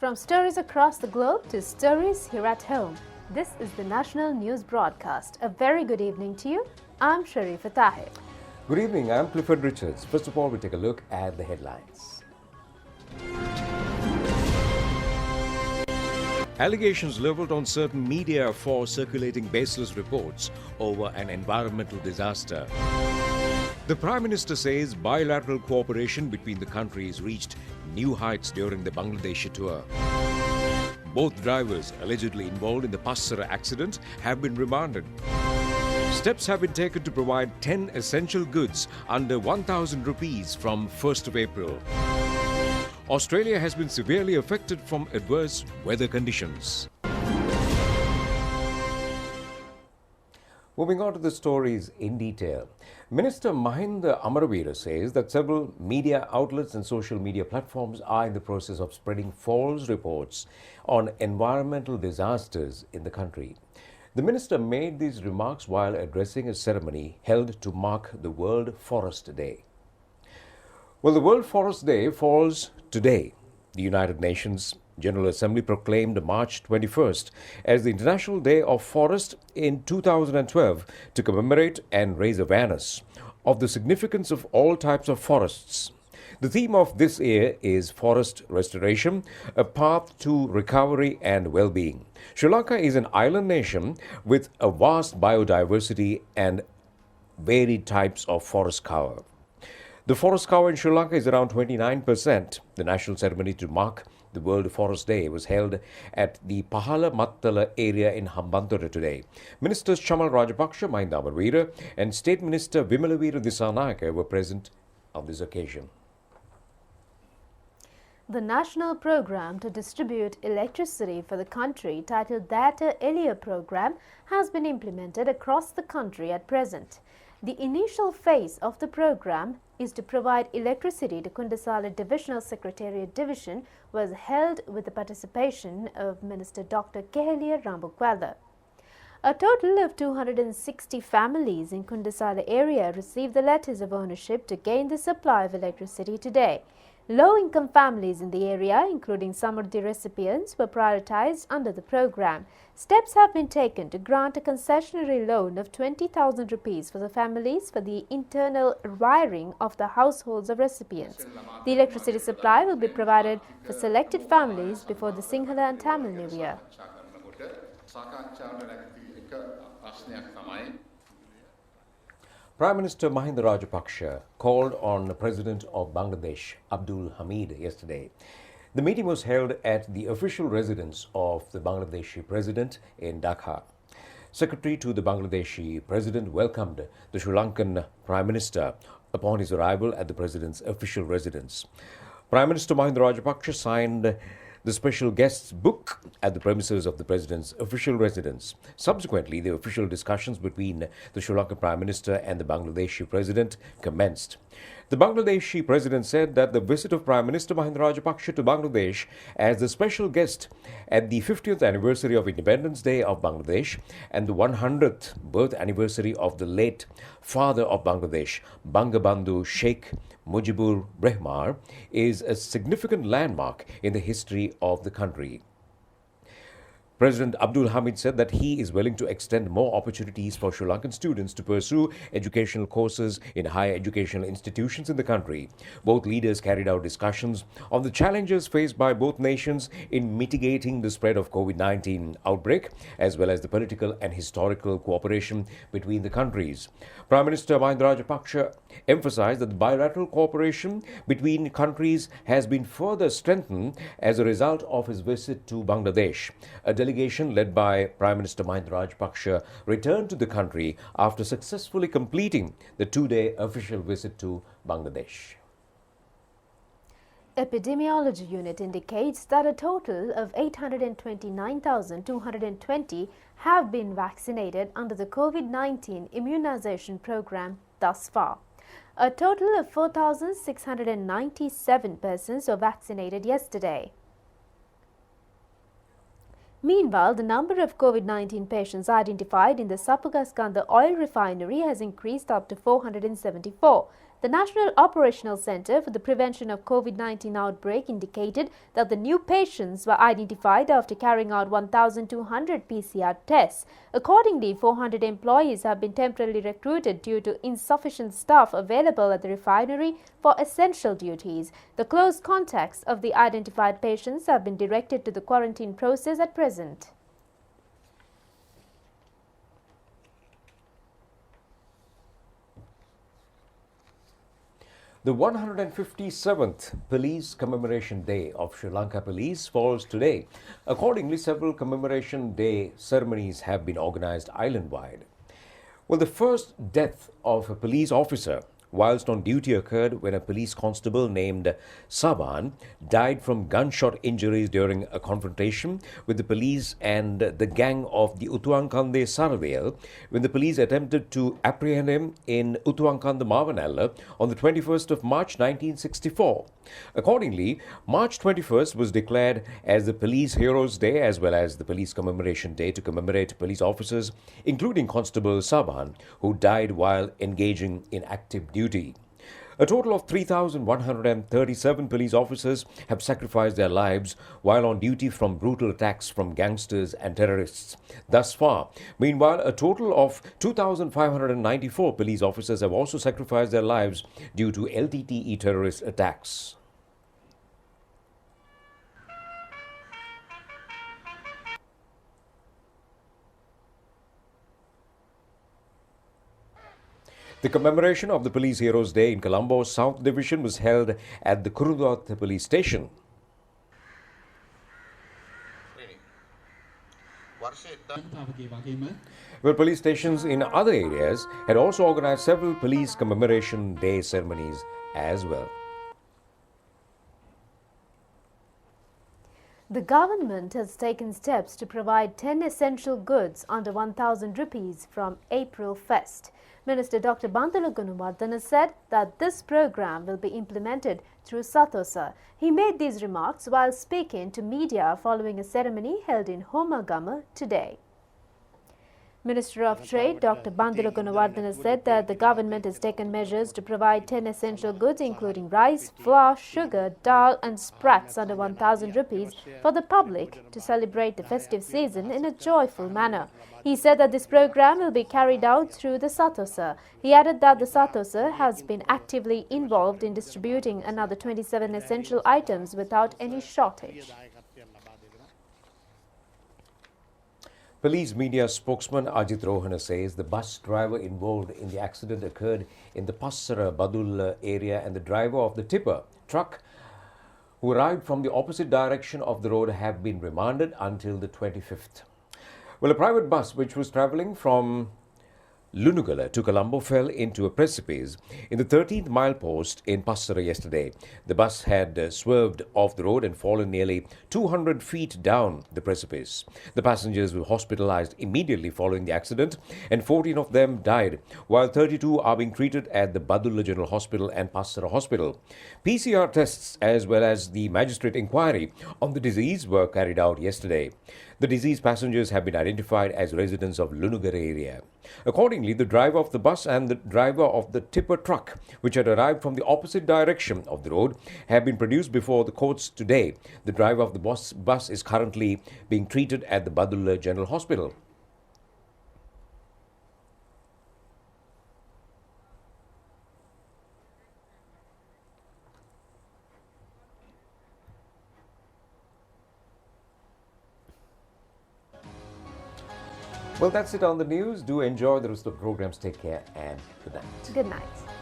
From stories across the globe to stories here at home, this is the National News Broadcast. A very good evening to you. I'm Sharifa Tahir. Good evening, I'm Clifford Richards. First of all, we take a look at the headlines. Allegations leveled on certain media for circulating baseless reports over an environmental disaster. The Prime Minister says bilateral cooperation between the countries reached new heights during the Bangladesh tour. Both drivers allegedly involved in the Passara accident have been remanded. Steps have been taken to provide 10 essential goods under 1,000 rupees from 1st of April. Australia has been severely affected from adverse weather conditions. Moving on to the stories in detail. Minister Mahinda Amaravira says that several media outlets and social media platforms are in the process of spreading false reports on environmental disasters in the country. The minister made these remarks while addressing a ceremony held to mark the World Forest Day. Well, the World Forest Day falls today. The United Nations General Assembly proclaimed March 21st as the International Day of Forest in 2012 to commemorate and raise awareness of the significance of all types of forests. The theme of this year is Forest Restoration, a path to recovery and well-being. Sri Lanka is an island nation with a vast biodiversity and varied types of forest cover. The forest cover in Sri Lanka is around 29%. The national ceremony to mark the World Forest Day was held at the Pahala Mattala area in Hambantota today. Ministers Chamal Rajapaksa, Mahinda Amaravira and State Minister Vimalavira Dissanayake were present on this occasion. The national program to distribute electricity for the country, titled Data Elia Program, has been implemented across the country at present. The initial phase of the program is to provide electricity to Kundasala Divisional Secretariat Division was held with the participation of Minister Dr. Kehelia Rambukwala. A total of 260 families in Kundasala area received the letters of ownership to gain the supply of electricity today. Low-income families in the area, including Samurdhi recipients, were prioritized under the program. Steps have been taken to grant a concessionary loan of 20,000 rupees for the families for the internal wiring of the households of recipients. The electricity supply will be provided for selected families before the Sinhala and Tamil New Year. Prime Minister Mahinda Rajapaksa called on the President of Bangladesh, Abdul Hamid, yesterday. The meeting was held at the official residence of the Bangladeshi President in Dhaka. Secretary to the Bangladeshi President welcomed the Sri Lankan Prime Minister upon his arrival at the President's official residence. Prime Minister Mahinda Rajapaksa signed the special guest's book at the premises of the President's official residence. Subsequently, the official discussions between the Sri Lankan Prime Minister and the Bangladeshi President commenced. The Bangladeshi President said that the visit of Prime Minister Mahinda Rajapaksa to Bangladesh as the special guest at the 50th anniversary of Independence Day of Bangladesh and the 100th birth anniversary of the late father of Bangladesh, Bangabandhu Sheikh Mujibur Rahman, is a significant landmark in the history of the country. President Abdul Hamid said that he is willing to extend more opportunities for Sri Lankan students to pursue educational courses in higher educational institutions in the country. Both leaders carried out discussions on the challenges faced by both nations in mitigating the spread of COVID-19 outbreak, as well as the political and historical cooperation between the countries. Prime Minister Mahinda Rajapaksa emphasized that the bilateral cooperation between countries has been further strengthened as a result of his visit to Bangladesh. A delegation led by Prime Minister Mahinda Rajapaksa returned to the country after successfully completing the two-day official visit to Bangladesh. Epidemiology unit indicates that a total of 829,220 have been vaccinated under the COVID-19 immunization program thus far. A total of 4,697 persons were vaccinated yesterday. Meanwhile, the number of COVID-19 patients identified in the Sapagaskanda oil refinery has increased up to 474. The National Operational Center for the Prevention of COVID-19 Outbreak indicated that the new patients were identified after carrying out 1,200 PCR tests. Accordingly, 400 employees have been temporarily recruited due to insufficient staff available at the refinery for essential duties. The close contacts of the identified patients have been directed to the quarantine process at present. The 157th Police Commemoration Day of Sri Lanka Police falls today. Accordingly, several Commemoration Day ceremonies have been organized island-wide. Well, the first death of a police officer whilst on duty occurred when a police constable named Saban died from gunshot injuries during a confrontation with the police and the gang of the Utuankande Saravale when the police attempted to apprehend him in Utuankanda Mavanalla on the 21st of March 1964. Accordingly, March 21st was declared as the Police Heroes Day as well as the Police Commemoration Day to commemorate police officers, including Constable Saban, who died while engaging in active duty. A total of 3,137 police officers have sacrificed their lives while on duty from brutal attacks from gangsters and terrorists thus far. Meanwhile, a total of 2,594 police officers have also sacrificed their lives due to LTTE terrorist attacks. The commemoration of the Police Heroes Day in Colombo South Division was held at the Kurundat police station. Well, police stations in other areas had also organized several Police Commemoration Day ceremonies as well. The government has taken steps to provide 10 essential goods under 1,000 rupees from April 1st. Minister Dr. Bandula Gunawardena said that this program will be implemented through Sathosa. He made these remarks while speaking to media following a ceremony held in Homagama today. Minister of Trade Dr. Bandula Gunawardena said that the government has taken measures to provide 10 essential goods including rice, flour, sugar, dal and sprats under 1,000 rupees for the public to celebrate the festive season in a joyful manner. He said that this program will be carried out through the Sathosa. He added that the Sathosa has been actively involved in distributing another 27 essential items without any shortage. Police media spokesman Ajit Rohana says the bus driver involved in the accident occurred in the Passara Badul area and the driver of the tipper truck who arrived from the opposite direction of the road have been remanded until the 25th. Well, a private bus which was travelling from Lunugala to Colombo fell into a precipice in the 13th milepost in Passara yesterday. The bus had swerved off the road and fallen nearly 200 feet down the precipice. The passengers were hospitalized immediately following the accident and 14 of them died, while 32 are being treated at the Badulla General Hospital and Passara Hospital. PCR tests as well as the magistrate inquiry on the disease were carried out yesterday. The deceased passengers have been identified as residents of Lunugara area. Accordingly, the driver of the bus and the driver of the tipper truck, which had arrived from the opposite direction of the road, have been produced before the courts today. The driver of the bus is currently being treated at the Badulla General Hospital. Well, that's it on the news. Do enjoy the rest of the programs. Take care and good night. Good night.